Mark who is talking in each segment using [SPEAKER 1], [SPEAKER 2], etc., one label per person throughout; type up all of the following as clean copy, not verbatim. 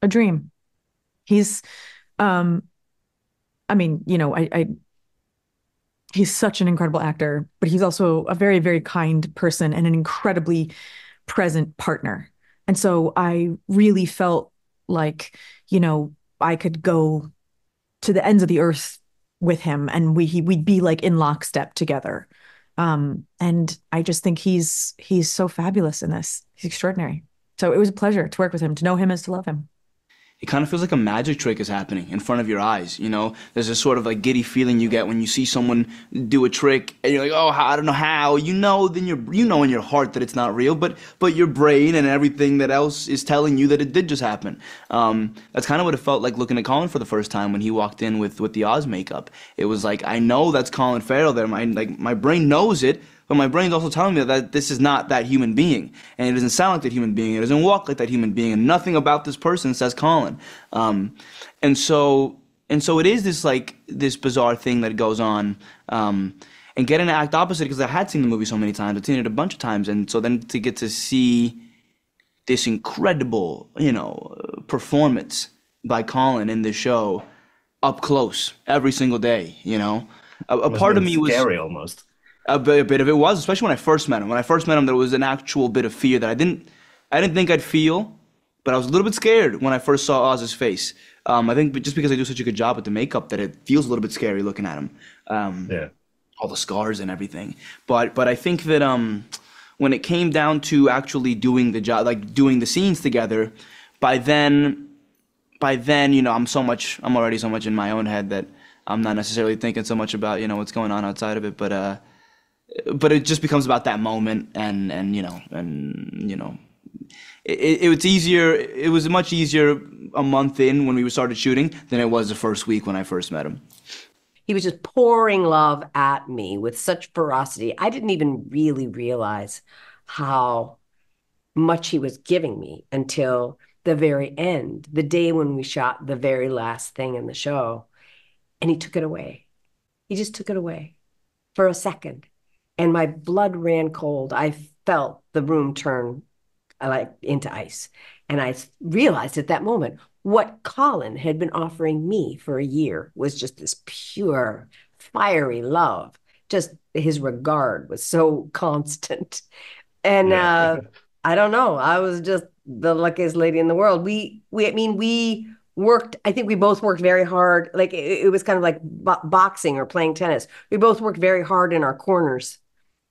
[SPEAKER 1] a dream. He's, um, I mean, he's such an incredible actor, but he's also a very, very kind person and an incredibly present partner. And so I really felt like, you know, I could go to the ends of the earth with him and we'd be like in lockstep together. And I just think he's so fabulous in this. He's extraordinary. So it was a pleasure to work with him. To know him is to love him.
[SPEAKER 2] It kind of feels like a magic trick is happening in front of your eyes, you know? There's this sort of like giddy feeling you get when you see someone do a trick and you're like, "Oh, I don't know how." You know in your heart that it's not real, but your brain and everything that else is telling you that it did just happen. That's kind of what it felt like looking at Colin for the first time when he walked in with the Oz makeup. It was like, I know that's Colin Farrell there. My brain knows it, but my brain's also telling me that this is not that human being, and it doesn't sound like that human being, it doesn't walk like that human being, and nothing about this person says Colin. Um, and so and so it is this like this bizarre thing that goes on. And getting to act opposite because I had seen the movie so many times, I'd seen it a bunch of times, and so then to get to see this incredible, performance by Colin in this show up close every single day, a
[SPEAKER 3] Must have
[SPEAKER 2] part of
[SPEAKER 3] been
[SPEAKER 2] me was
[SPEAKER 3] scary almost.
[SPEAKER 2] a bit of it was, especially when I first met him. When I first met him, there was an actual bit of fear that I didn't think I'd feel, but I was a little bit scared when I first saw Oz's face. I think just because I do such a good job with the makeup that it feels a little bit scary looking at him,
[SPEAKER 3] Yeah.
[SPEAKER 2] all the scars and everything. But I think that when it came down to actually doing the job, like doing the scenes together, by then I'm already so much in my own head that I'm not necessarily thinking so much about what's going on outside of it, but it just becomes about that moment, and it was easier. It was much easier a month in when we started shooting than it was the first week when I first met him.
[SPEAKER 4] He was just pouring love at me with such ferocity. I didn't even really realize how much he was giving me until the very end, the day when we shot the very last thing in the show. And he took it away. He just took it away for a second. And my blood ran cold. I felt the room turn like into ice. And I realized at that moment what Colin had been offering me for a year was just this pure, fiery love. Just his regard was so constant. And
[SPEAKER 3] Yeah.
[SPEAKER 4] I don't know. I was just the luckiest lady in the world. I mean, we worked. I think we both worked very hard. Like it was kind of like boxing or playing tennis. We both worked very hard in our corners,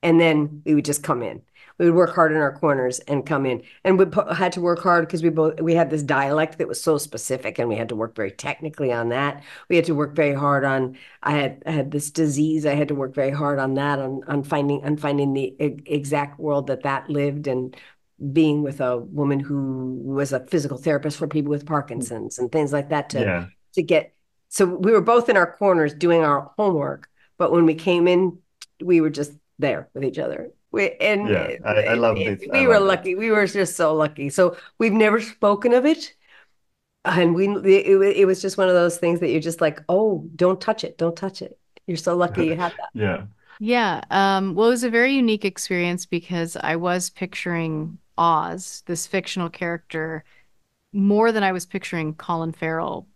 [SPEAKER 4] and then we would just come in. We would work hard in our corners and come in, and we had to work hard because we had this dialect that was so specific, and we had to work very technically on that. We had to work very hard on. I had this disease. I had to work very hard on that, on finding the exact world that lived, and being with a woman who was a physical therapist for people with Parkinson's and things like that
[SPEAKER 3] Yeah.
[SPEAKER 4] to get. So we were both in our corners doing our homework, but when we came in, we were just there with each other.
[SPEAKER 3] Yeah. I love this. I
[SPEAKER 4] We were
[SPEAKER 3] love that.
[SPEAKER 4] lucky. We were just so lucky. So we've never spoken of it, and it was just one of those things that you're just like, oh, don't touch it, don't touch it. You're so lucky you had that.
[SPEAKER 3] Yeah.
[SPEAKER 5] Yeah. Well, it was a very unique experience because I was picturing Oz, this fictional character, more than I was picturing Colin Farrell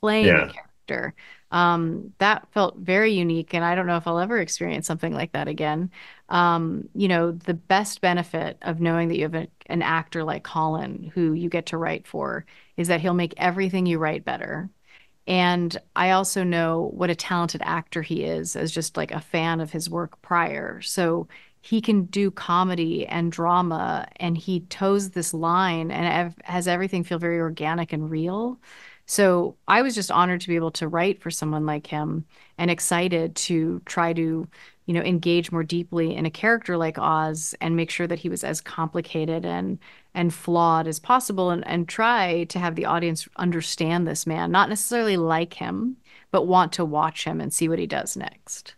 [SPEAKER 5] playing the
[SPEAKER 3] Yeah.
[SPEAKER 5] character. That felt very unique, and I don't know if I'll ever experience something like that again. The best benefit of knowing that you have an actor like Colin who you get to write for is that he'll make everything you write better. And I also know what a talented actor he is as just like a fan of his work prior. So he can do comedy and drama, and he toes this line and has everything feel very organic and real. So I was just honored to be able to write for someone like him and excited to try to, engage more deeply in a character like Oz and make sure that he was as complicated and flawed as possible, and try to have the audience understand this man, not necessarily like him, but want to watch him and see what he does next.